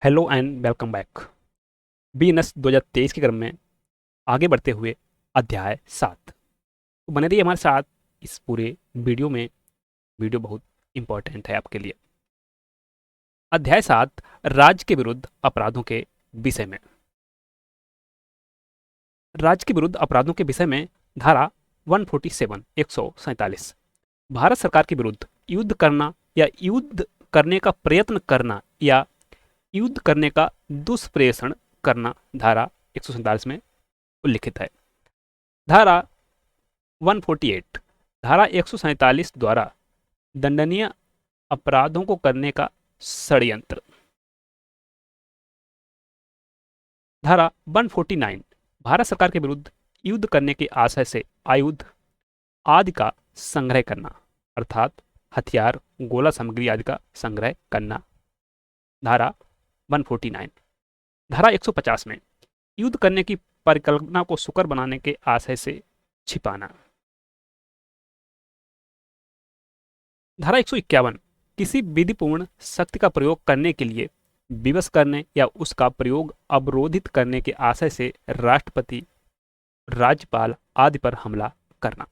Hello and welcome back. BNS 2023 के क्रम में आगे बढ़ते हुए अध्याय 7 तो बने रहिए हमारे साथ इस पूरे वीडियो में। वीडियो बहुत इंपॉर्टेंट है आपके लिए। अध्याय 7 राज्य के विरुद्ध अपराधों के विषय में। राज्य के विरुद्ध अपराधों के विषय में धारा 147 147 भारत सरकार के विरुद्ध युद्ध करना या युद्ध करने का प्रयत्न करना या युद्ध करने का दुष्प्रेषण करना धारा 147 में उल्लिखित है। धारा 148 धारा 147 द्वारा दंडनीय अपराधों को करने का षड्यंत्र। धारा 149 भारत सरकार के विरुद्ध युद्ध करने के आशय से आयुध आदि का संग्रह करना अर्थात हथियार गोला सामग्री आदि का संग्रह करना धारा 149। धारा 150 में युद्ध करने की परिकल्पना को सुकर बनाने के आशय से छिपाना। धारा 151 किसी विधिपूर्ण शक्ति का प्रयोग करने के लिए विवश करने या उसका प्रयोग अवरोधित करने के आशय से राष्ट्रपति राज्यपाल आदि पर हमला करना।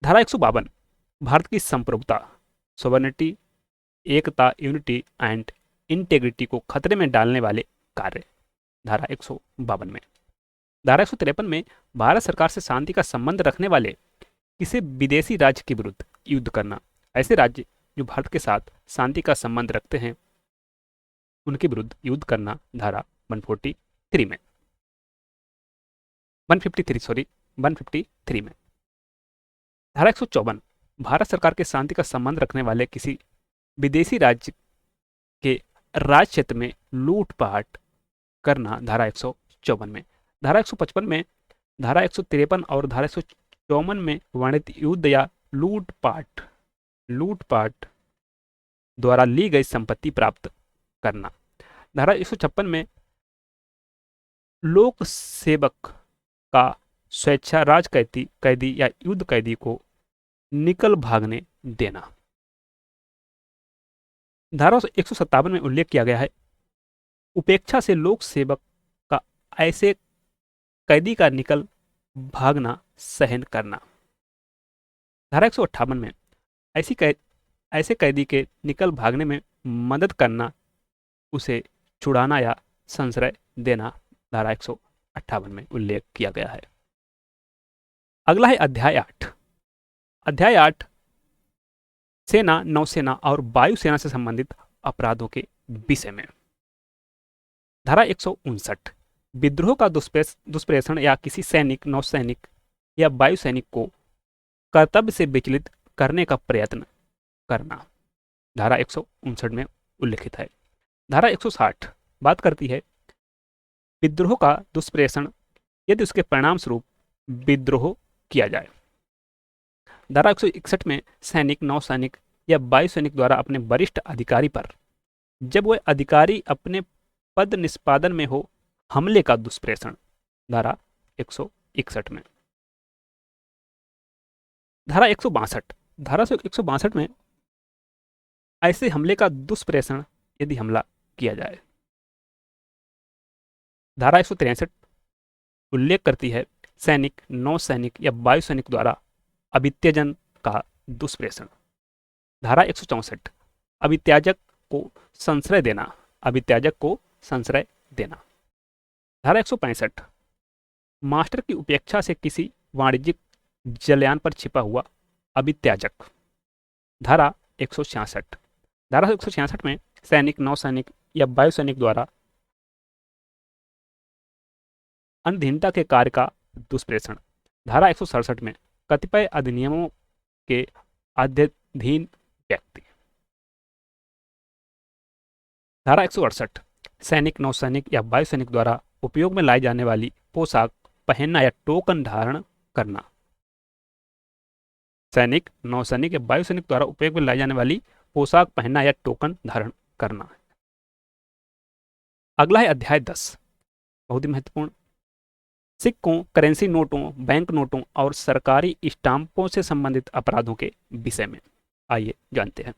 धारा 152 भारत की संप्रभुता sovereignty Ekta unity and integrity को खतरे में डालने वाले कार्य धारा 152 में। धारा 153 में भारत सरकार से शांति का संबंध रखने वाले किसी विदेशी राज्य के विरुद्ध युद्ध करना। ऐसे राज्य जो भारत के साथ शांति का संबंध रखते हैं उनके विरुद्ध युद्ध करना धारा 143 में 153 में। धारा 154 भारत सरकार के शांति का संबंध रखने वाले किसी विदेशी राज्य के राज क्षेत्र में लूटपाट करना धारा 154 में। धारा 155 में धारा 153 और धारा 154 में वर्णित युद्ध या लूटपाट द्वारा ली गई संपत्ति प्राप्त करना। धारा 156 में लोक सेवक का स्वेच्छा राज कैदी या युद्ध कैदी को निकल भागने देना। धारा 157 में उल्लेख किया गया है उपेक्षा से लोक सेवक का ऐसे कैदी का निकल भागना सहन करना। धारा 158 में ऐसे कैदी के निकल भागने में मदद करना उसे छुड़ाना या संश्रय देना धारा 158 में उल्लेख किया गया है। अगला है अध्याय 8। अध्याय 8 सेना नौसेना और वायुसेना से संबंधित अपराधों के विषय में। धारा 159 विद्रोह का दुष्प्रेषण या किसी सैनिक नौसैनिक या वायुसैनिक को कर्तव्य से विचलित करने का प्रयत्न करना धारा 159 में उल्लिखित है। धारा 160 बात करती है विद्रोह का दुष्प्रेषण यदि उसके परिणाम स्वरूप विद्रोह किया जाए। धारा 161 में सैनिक नौसैनिक या वायुसैनिक द्वारा अपने वरिष्ठ अधिकारी पर जब वह अधिकारी अपने पद निष्पादन में हो हमले का दुष्प्रेषण धारा 161 में। धारा 162 में ऐसे हमले का दुष्प्रेषण यदि हमला किया जाए। धारा 163 उल्लेख करती है सैनिक नौसैनिक या वायुसैनिक द्वारा अभित्यजन का दुष्प्रेषण। धारा 164 अभित्याजक को संश्रय देना। धारा 165 मास्टर की उपेक्षा से किसी वाणिज्यिक जलयान पर छिपा हुआ अभित्याजक। धारा 166 में सैनिक नौसैनिक या वायुसैनिक द्वारा अधीनता के कार्य का दुष्प्रेषण। धारा 167 में कतिपय अधिनियमों के अधीन व्यक्ति। धारा 168 सैनिक नौसैनिक या वायुसैनिक द्वारा उपयोग में लाई जाने वाली पोशाक पहनना या टोकन धारण करना। सैनिक नौसैनिक या वायुसैनिक द्वारा उपयोग में लाई जाने वाली पोशाक पहनना या टोकन धारण करना। अगला है अध्याय 10 बहुत ही महत्वपूर्ण सिक्कों करेंसी नोटों बैंक नोटों और सरकारी स्टाम्पों से संबंधित अपराधों के विषय में। आइए जानते हैं।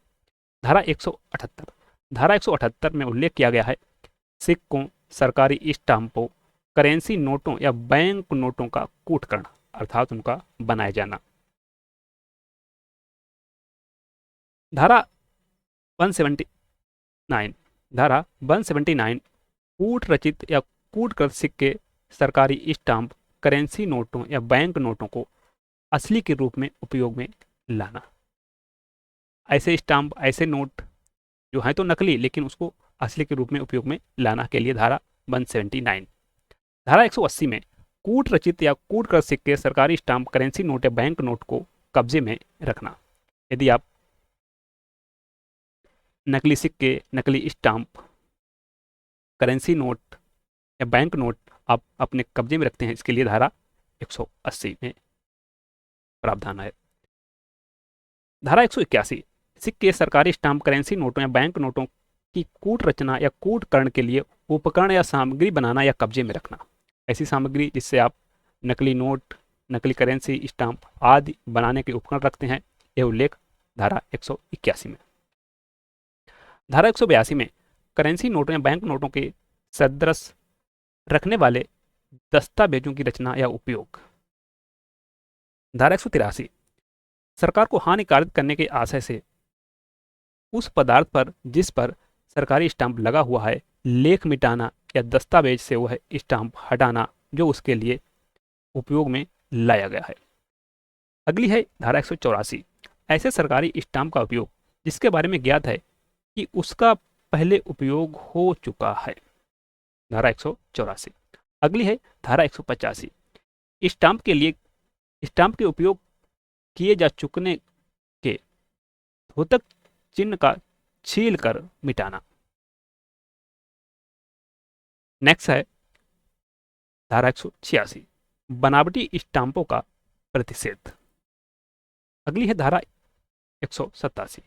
धारा 178, धारा 178 में उल्लेख किया गया है सिक्कों, सरकारी स्टाम्पों, करेंसी नोटों या बैंक नोटों का कूटकरण अर्थात उनका बनाया जाना। धारा 179, धारा 179 कूट रचित या कूटकृत सिक्के, सरकारी स्टाम्प, करेंसी नोटों या बैंक नोटों को असली के रूप में उपयोग में लाना। ऐसे स्टाम्प, ऐसे नोट जो हैं तो नकली, लेकिन उसको असली के रूप में उपयोग में लाना के लिए धारा 179। धारा 180 में कूट रचित या कूटकृत सिक्के, सरकारी स्टाम्प, करेंसी नोट या बैंक नोट को कब्जे में रखना। यदि आप नकली सिक्के, नकली स्टाम्प, करेंसी नोट या बैंक नोट आप अपने कब्जे में रखते हैं, इसके लिए धारा 180 में प्रावधान है। धारा 181 सिक्के, सरकारी स्टाम्प, करेंसी नोटों या बैंक नोटों की कूट रचना या कूटकरण के लिए उपकरण या सामग्री बनाना या कब्जे में रखना। ऐसी सामग्री जिससे आप नकली नोट, नकली करेंसी, स्टाम्प आदि बनाने के उपकरण रखते हैं, यह उल्लेख धारा 181 में। धारा 182 में करेंसी नोटों या बैंक नोटों के सदृश रखने वाले दस्तावेजों की रचना या उपयोग। धारा 183 सरकार को हानिकारक करने के आशय से उस पदार्थ पर जिस पर सरकारी स्टाम्प लगा हुआ है लेख मिटाना या दस्तावेज से वह स्टाम्प हटाना जो उसके लिए उपयोग में लाया गया है। अगली है धारा 184 ऐसे सरकारी स्टाम्प का उपयोग जिसके बारे में ज्ञात है कि उसका पहले उपयोग हो चुका है। धारा 184। अगली है धारा 185 स्टाम्प के लिए स्टाम्प के उपयोग किए जा चुकने के द्योतक चिन्ह का छील कर मिटाना। नेक्स्ट है धारा 186 बनावटी स्टाम्पों का प्रतिषेध। अगली है धारा 187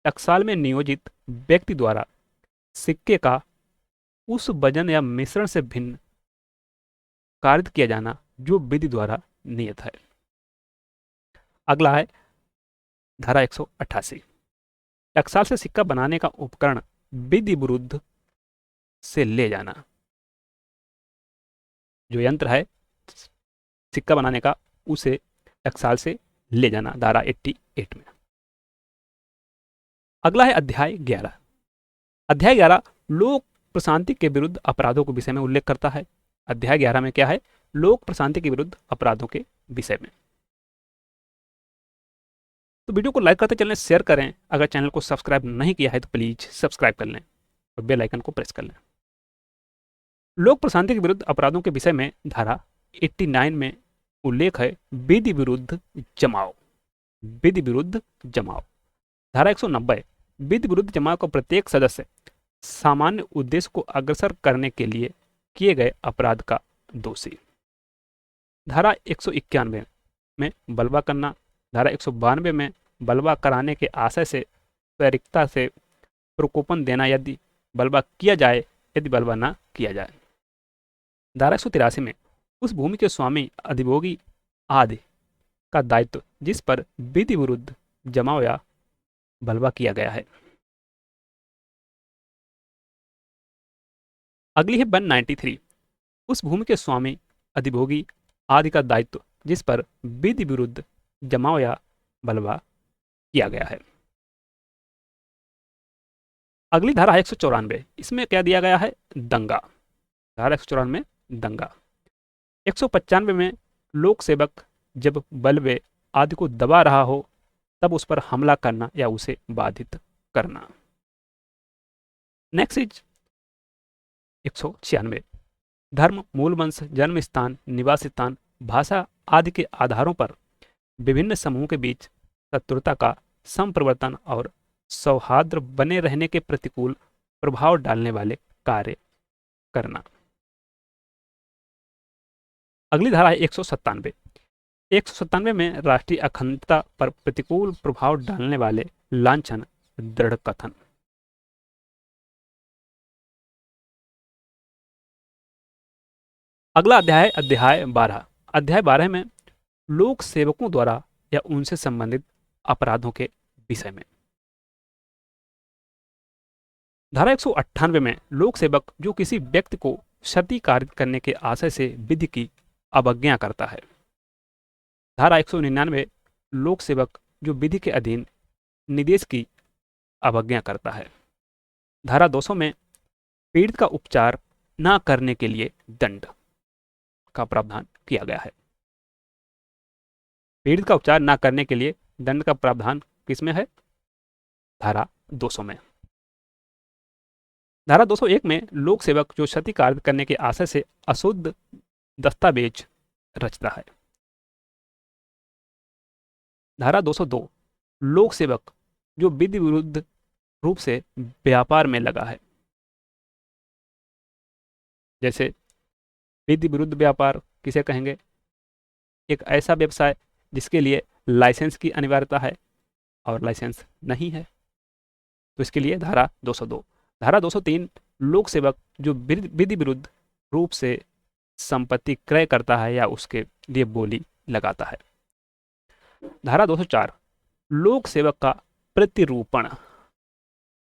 टकसाल में नियोजित व्यक्ति द्वारा सिक्के का उस वजन या मिश्रण से भिन्न कारित किया जाना जो विधि द्वारा नियत है। अगला है धारा 188 टकसाल से सिक्का बनाने का उपकरण विधि विरुद्ध से ले जाना। जो यंत्र है सिक्का बनाने का उसे टकसाल से ले जाना, धारा 88 में। अगला है अध्याय 11। अध्याय 11 लोक प्रशांति के विरुद्ध अपराधों के विषय में उल्लेख करता है। अध्याय 11 में क्या है? लोक प्रशांति के विरुद्ध अपराधों के विषय में। तो वीडियो को लाइक करते चलें, शेयर करें। अगर चैनल को सब्सक्राइब नहीं किया है तो प्लीज सब्सक्राइब कर लें और बेल आइकन को प्रेस कर लें। लोक प्रशांति के विरुद्ध अपराधों के विषय में धारा 89 में उल्लेख है विधि विरुद्ध जमाव। विधि विरुद्ध जमाव। धारा 190 विधि विरुद्ध जमाव का प्रत्येक सदस्य सामान्य उद्देश्य को अग्रसर करने के लिए किए गए अपराध का दोषी। धारा 191 में बलवा करना। धारा 192 में बलवा कराने के आशय से स्वैरिकता से प्रकोपन देना यदि बलवा किया जाए, यदि बलवा ना किया जाए। धारा 183 में उस भूमि के स्वामी, अधिभोगी आदि का दायित्व जिस पर विधि विरुद्ध जमाव या बलवा किया गया है। अगली है 193 उस भूमि के स्वामी, अधिभोगी आदि का दायित्व जिस पर विधि विरुद्ध जमाव या बलवा किया गया है। अगली धारा 194 इसमें क्या दिया गया है? दंगा। धारा 194 में दंगा। 195 में लोक सेवक जब बलवे आदि को दबा रहा हो तब उस पर हमला करना या उसे बाधित करना। नेक्स्ट इज 196 धर्म, मूल वंश, जन्म स्थान, निवास स्थान, भाषा आदि के आधारों पर विभिन्न समूहों के बीच शत्रुता का संप्रवर्तन और सौहार्द बने रहने के प्रतिकूल प्रभाव डालने वाले कार्य करना। अगली धारा है 197। 197 में राष्ट्रीय अखंडता पर प्रतिकूल प्रभाव डालने वाले लांछन, दृढ़ कथन। अगला अध्याय अध्याय 12। अध्याय 12 में लोक सेवकों द्वारा या उनसे संबंधित अपराधों के विषय में। धारा 198 में लोक सेवक जो किसी व्यक्ति को क्षति कारित करने के आशय से विधि की अवज्ञा करता है। धारा 199 लोक सेवक जो विधि के अधीन निर्देश की अवज्ञा करता है। धारा 200 में पीड़ित का उपचार न करने के लिए दंड का प्रावधान किया गया है। पीड़ित का उपचार न करने के लिए दंड का प्रावधान किसमें है? धारा 200 में। धारा 201 में लोक सेवक जो क्षति कार्य करने के आशय से अशुद्ध दस्तावेज रचता है। धारा 202 लोक सेवक जो विधि विरुद्ध रूप से व्यापार में लगा है। जैसे विधि विरुद्ध व्यापार किसे कहेंगे? एक ऐसा व्यवसाय जिसके लिए लाइसेंस की अनिवार्यता है और लाइसेंस नहीं है, तो इसके लिए धारा 202। धारा 203 लोक सेवक जो विधि विरुद्ध रूप से संपत्ति क्रय करता है या उसके लिए बोली लगाता है। धारा 204 लोक सेवक का प्रतिरूपण।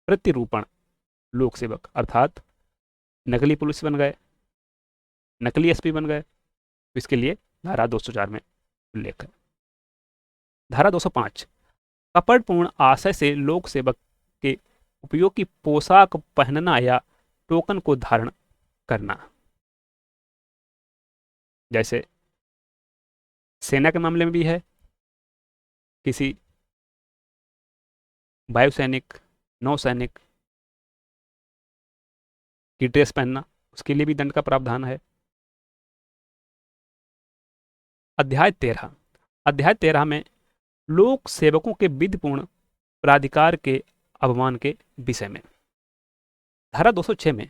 प्रतिरूपण लोक सेवक अर्थात नकली पुलिस बन गए, नकली एसपी बन गए, तो इसके लिए धारा 204 में उल्लेख है। धारा 205 कपटपूर्ण आशय से लोक सेवक के उपयोग की पोशाक पहनना या टोकन को धारण करना। जैसे सेना के मामले में भी है, किसी वायुसैनिक, नौसैनिक की ड्रेस पहनना, उसके लिए भी दंड का प्रावधान है। अध्याय 13। अध्याय 13 में लोक सेवकों के विधिपूर्ण प्राधिकार के अवमान के विषय में। धारा 206 में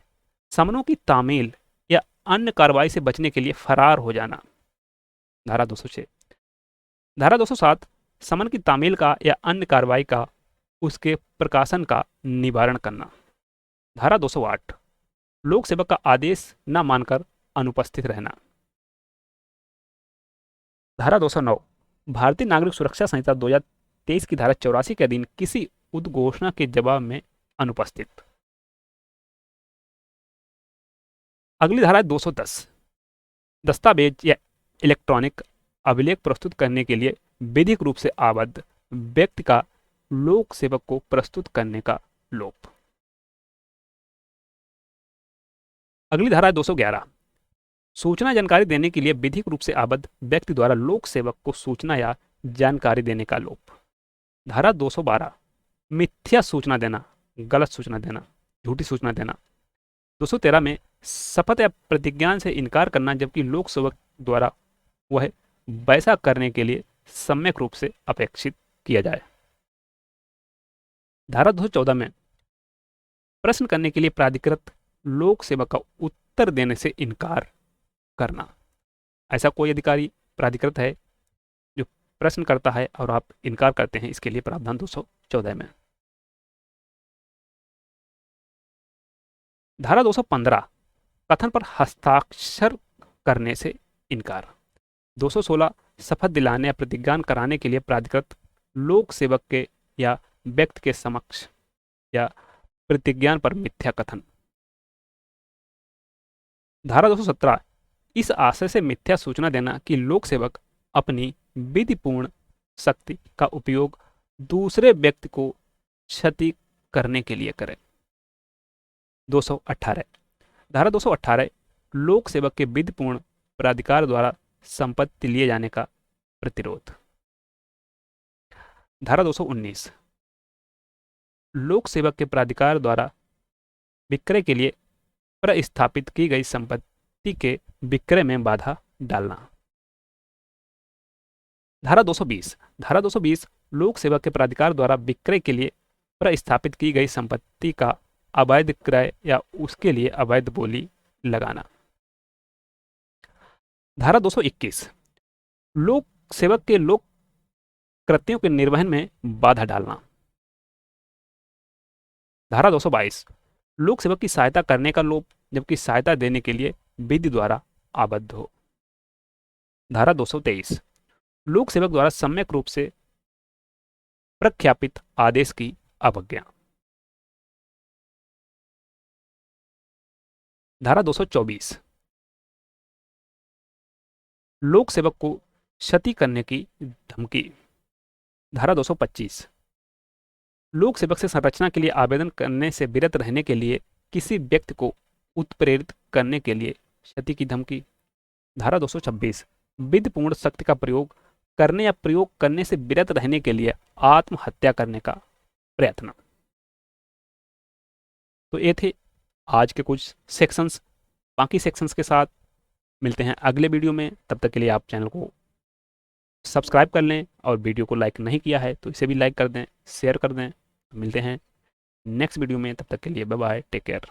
समनों की तामील या अन्य कार्रवाई से बचने के लिए फरार हो जाना। धारा 206। धारा 207 समन की तामील का या अन्य कार्रवाई का उसके प्रकाशन का निवारण करना। धारा 208 लोक सेवक का आदेश न मानकर अनुपस्थित रहना। धारा 209 भारतीय नागरिक सुरक्षा संहिता 2023 की धारा 84 के अधीन किसी उद्घोषणा के जवाब में अनुपस्थित। अगली धारा 210 दस्तावेज या इलेक्ट्रॉनिक अभिलेख प्रस्तुत करने के लिए विधिक रूप से आबद्ध व्यक्ति का लोक सेवक को प्रस्तुत करने का लोप। अगली धारा 211 सूचना जानकारी देने के लिए विधिक रूप से आबद्ध व्यक्ति द्वारा लोक सेवक को सूचना या जानकारी देने का लोप। धारा 212 मिथ्या सूचना देना, गलत सूचना देना, झूठी सूचना देना। 213 में शपथ या प्रतिज्ञान से इनकार करना जबकि लोक सेवक द्वारा वह वैसा करने के लिए सम्यक रूप से अपेक्षित किया जाए। धारा 214 में प्रश्न करने के लिए प्राधिकृत लोक सेवक का उत्तर देने से इनकार करना। ऐसा कोई अधिकारी प्राधिकृत है जो प्रश्न करता है और आप इनकार करते हैं, इसके लिए प्रावधान 214 में। धारा 215 कथन पर हस्ताक्षर करने से इनकार। 216 शपथ दिलाने या प्रतिज्ञान कराने के लिए प्राधिकृत लोक सेवक के या व्यक्ति के समक्ष या प्रतिज्ञान पर मिथ्या कथन। धारा 217 इस आशय से मिथ्या सूचना देना कि लोक सेवक अपनी विधिपूर्ण शक्ति का उपयोग दूसरे व्यक्ति को क्षति करने के लिए करे। 218 धारा 218 लोक सेवक के विधिपूर्ण प्राधिकार द्वारा संपत्ति लिए जाने का प्रतिरोध। धारा 219 लोक सेवक के प्राधिकार द्वारा विक्रय के लिए प्रस्थापित की गई संपत्ति के विक्रय में बाधा डालना। धारा 220 लोक सेवक के प्राधिकार द्वारा विक्रय के लिए प्रस्थापित की गई संपत्ति का अवैध क्रय या उसके लिए अवैध बोली लगाना। धारा 221 लोक सेवक के लोक कृत्यों के निर्वहन में बाधा डालना। धारा 222 लोक सेवक की सहायता करने का लोप जबकि सहायता देने के लिए विधि द्वारा आबद्ध हो। धारा 223 लोक सेवक द्वारा सम्यक रूप से प्रख्यापित आदेश की अवज्ञा। धारा 224, लोक सेवक को क्षति करने की धमकी। धारा 225, लोक सेवक से संरचना के लिए आवेदन करने से विरत रहने के लिए किसी व्यक्ति को उत्प्रेरित करने के लिए क्षति की धमकी। धारा 226, विधिपूर्ण शक्ति का प्रयोग करने या प्रयोग करने से विरत रहने के लिए आत्महत्या करने का प्रयत्न। तो ये थे आज के कुछ सेक्शंस। बाकी सेक्शंस के साथ मिलते हैं अगले वीडियो में। तब तक के लिए आप चैनल को सब्सक्राइब कर लें और वीडियो को लाइक नहीं किया है तो इसे भी लाइक कर दें, शेयर कर दें। मिलते हैं नेक्स्ट वीडियो में, तब तक के लिए बाय बाय, टेक केयर।